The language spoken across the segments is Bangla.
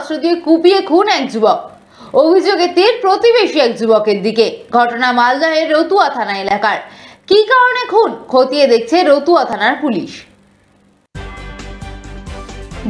অস্ত্র দিয়ে কুপিয়ে খুন এক যুবক। অভিযোগে তীর প্রতিবেশী এক যুবকের দিকে। ঘটনা মালদহের রতুয়া থানা এলাকার। কি কারণে খুন খতিয়ে দেখছে রতুয়া থানার পুলিশ।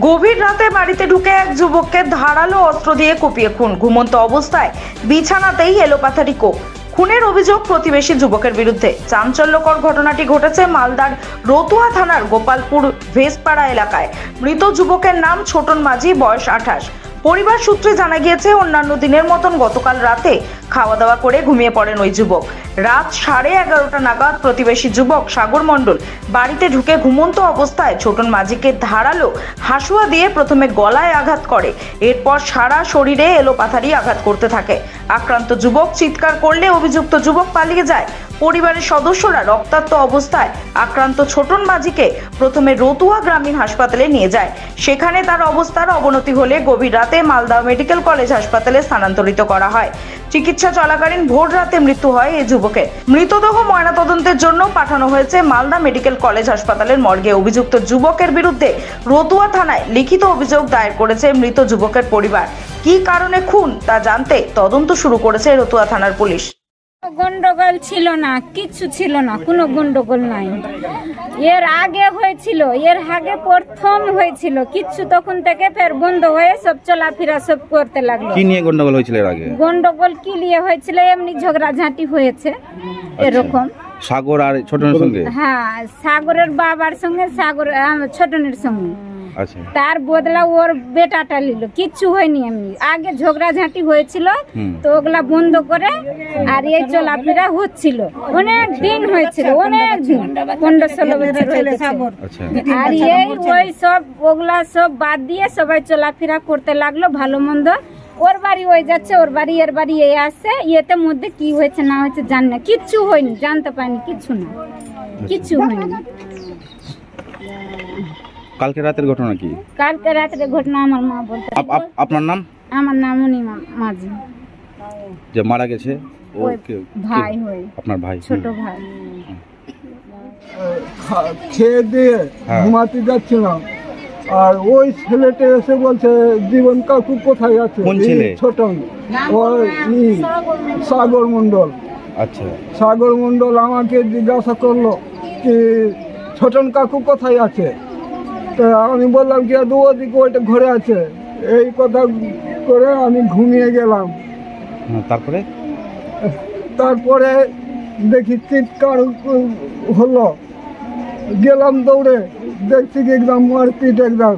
গভীর রাতে বাড়িতে ঢুকে এক যুবককে ধারালো অস্ত্র দিয়ে কুপিয়ে খুন। ঘুমন্ত অবস্থায় বিছানাতেই এলোপাথারি কোপ। খুনের অভিযোগ প্রতিবেশী যুবকের বিরুদ্ধে। চাঞ্চল্যকর ঘটনাটি ঘটেছে মালদার রতুয়া থানার গোপালপুর ভেসপাড়া এলাকায়। মৃত যুবকের নাম ছোটন মাঝি, বয়স 28। পরিবার সূত্রে জানা গিয়েছে অন্যান্য দিনের মতন গতকাল রাতে খাওয়া দাওয়া করে ঘুমিয়ে পড়েন ওই যুবক। রাত 11:30 নাগাদ প্রতিবেশী যুবক সাগর মণ্ডল বাড়িতে ঢুকে ঘুমন্ত অবস্থায় ছোটন মাঝিকে ধারালো হাসুয়া দিয়ে প্রথমে গলায় আঘাত করে, এরপর সারা শরীরে এলোপাথারি আঘাত করতে থাকে। আক্রান্ত যুবক চিৎকার করলে অভিযুক্ত যুবক পালিয়ে যায়। পরিবারের সদস্যরা রক্তাক্ত অবস্থায় আক্রান্ত ছোটন মাঝিকে প্রথমে রতুয়া গ্রামীণ হাসপাতালে নিয়ে যায়। সেখানে তার অবস্থার অবনতি হলে গভীর রাতে মালদা মেডিকেল কলেজ হাসপাতালে স্থানান্তরিত করা হয়। চিকিৎসা চলাকালীন ভোর রাতে মৃত্যু হয় এই যুবকের। মৃতদেহ ময়নাতদন্তের জন্য পাঠানো হয়েছে মালদা মেডিকেল কলেজ হাসপাতালের মর্গে। অভিযুক্ত যুবকের বিরুদ্ধে রতুয়া থানায় লিখিত অভিযোগ দায়ের করেছে মৃত যুবকের পরিবার। কি কারণে খুন তা জানতে তদন্ত শুরু করেছে রতুয়া থানার পুলিশ। গন্ডগোল ছিল না, কিচ্ছু ছিল না, কোনো গন্ডগোল নাই। এর আগে হয়েছিল, এর আগে প্রথম হয়েছিল কিচ্ছু, তখন থেকে ফের বন্ধ হয়ে সব চলাফেরা সব করতে লাগলো। কি নিয়ে গন্ডগোল হয়েছিল এর আগে? গন্ডগোল কি নিয়ে হয়েছিল, এমনি ঝগড়াঝাঁটি হয়েছে এরকম। সাগর আর ছোটনের সঙ্গে? হ্যাঁ, সাগরের বাবার সঙ্গে, সাগর ছোটনের সঙ্গে। আচ্ছা, তার বদলা ওর বেটাটা নিল, কিচ্ছু হয়নি। এমনি আগে ঝগড়াঝাঁটি হয়েছিল, তো ওগুলা বন্ধ করে আর এই চলাফেরা হচ্ছিল। অনেক দিন হয়েছিল, অনেক দিন, 15-16 বছর হয়েছে। আর এই ওই সব ওগুলা সব বাদ দিয়ে সবাই চলাফেরা করতে লাগলো ভালো মন্দ। ওর বাড়ি ওই যাচ্ছে, ওর বাড়ি এর বাড়ি এই আসছে। ইয়েতে মধ্যে কি হয়েছে না হয়েছে জানি না, কিচ্ছু হয়নি, জানতে পারিনি, কিচ্ছু না, কিচ্ছু হয়নি। কালকে রাতের ঘটনা কি? কালকে রাতের ঘটনা আমার মা বলতে। আপনার নাম? আমার নাম অনিমা মাঝি। যে মারা গেছে ভাই হয়, আপনার ভাই, ছোট ভাই। খেয়ে দিয়ে ঘুমাতে যাচ্ছিলাম, আর ওই ছেলেটা এসে বলছে জীবন কাকু কোথায় আছে। কোন ছেলে? ছোটন, ওই সাগর মণ্ডল। আচ্ছা, সাগর মণ্ডল আমাকে জিজ্ঞাসা করলো কি ছোটন কাকু কোথায় আছে। তো আমি বললাম কি ওদিকে ওইটা ঘরে আছে। এই কথা করে আমি ঘুমিয়ে গেলাম। তারপরে দেখি চিৎকার হলো, গেলাম দৌড়ে, দেখছি কি একদম মারপিট একদম।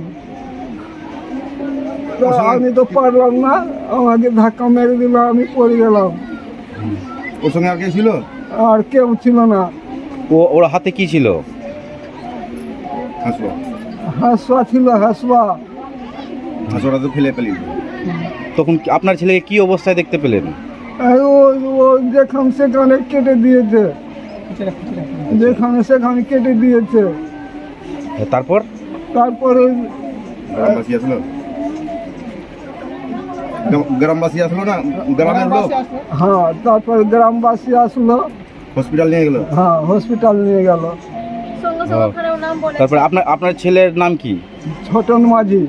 তো আমি তো পারলাম না, আমাকে ধাক্কা মেরে দিল, আমি পড়ে গেলাম। ওর সঙ্গে আর কে ছিল? আর কেউ ছিল না। ওর হাতে কি ছিল? হাসুয়া ছিল, হাসুয়াটা তো ফেলে পেলি। তখন আপনার ছেলেকে কি অবস্থায় দেখতে পেলেন? যেখানে সেখানে কেটে দিয়েছে, যেখানে সেখানে কেটে দিয়েছে। তারপরে গ্রামবাসী আসলো না, গ্রামের লোক? হ্যাঁ, তারপরে গ্রামবাসী আসলো, হসপিটাল নিয়ে গেল। হ্যাঁ, হসপিটাল নিয়ে গেল। তারপরে আপনার ছেলের নাম কি? ছোটন মাঝি।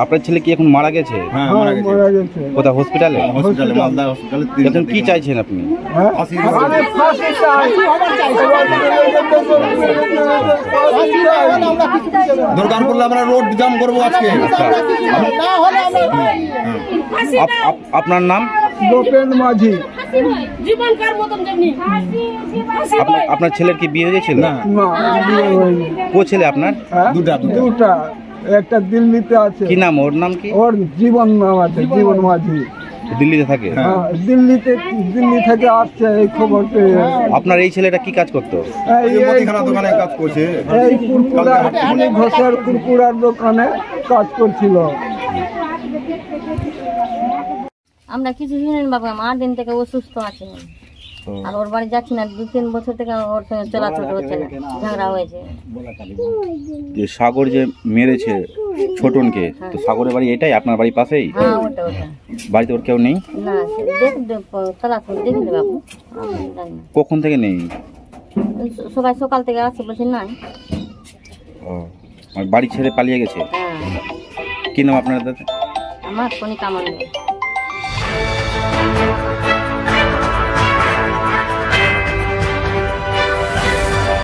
আপনার ছেলে কি এখন মারা গেছে? হ্যাঁ, মারা গেছে। কোথায়? হসপিটালে? মালদা হসপিটালে। এখন কি চাইছেন আপনি? দরকার পড়লে আমরা রোড জাম করবো আজকে। আপনার নাম? গোপেন মাঝি। আপনার ছেলের কি বিয়ে হয়েছিল? না, ও ছেলে আপনার? দুটা, একটা দিল্লিতে আছে। কি নাম ওর? নাম কি? ওর জীবন নাম আছে, জীবন মাঝি। দিল্লিতে থাকে? দিল্লি থেকে আসছে এই খবর পেয়ে। আপনার এই ছেলেটা কি কাজ করতো? দোকানে কাজ করছে, এই ঘোষের কুরকুরার দোকানে কাজ করছিল। আমরা কিছু শুনেন বাবা, 8 দিন থেকে অসুস্থ আছে, আর ওর বাড়ি যাচ্ছি না। 2-3 বছর থেকে ওর সঙ্গে চলাচল হচ্ছে না, ঝগড়া হয়েছে। যে সাগর যে মেরেছে ছোটনকে, তো সাগরের বাড়ি এটাই আপনার বাড়ির পাশেই? হ্যাঁ, ওটা। বাড়িতে ওর কেউ নেই? না, চলাচল দেখলে বাবু। কখন থেকে নেই? সবাই সকাল থেকে আসছে, বলছে নাই। বাড়ি ছেড়ে পালিয়ে গেছে? হ্যাঁ। কি নাম আপনার দাদা? আমার কোনো কামড় নেই।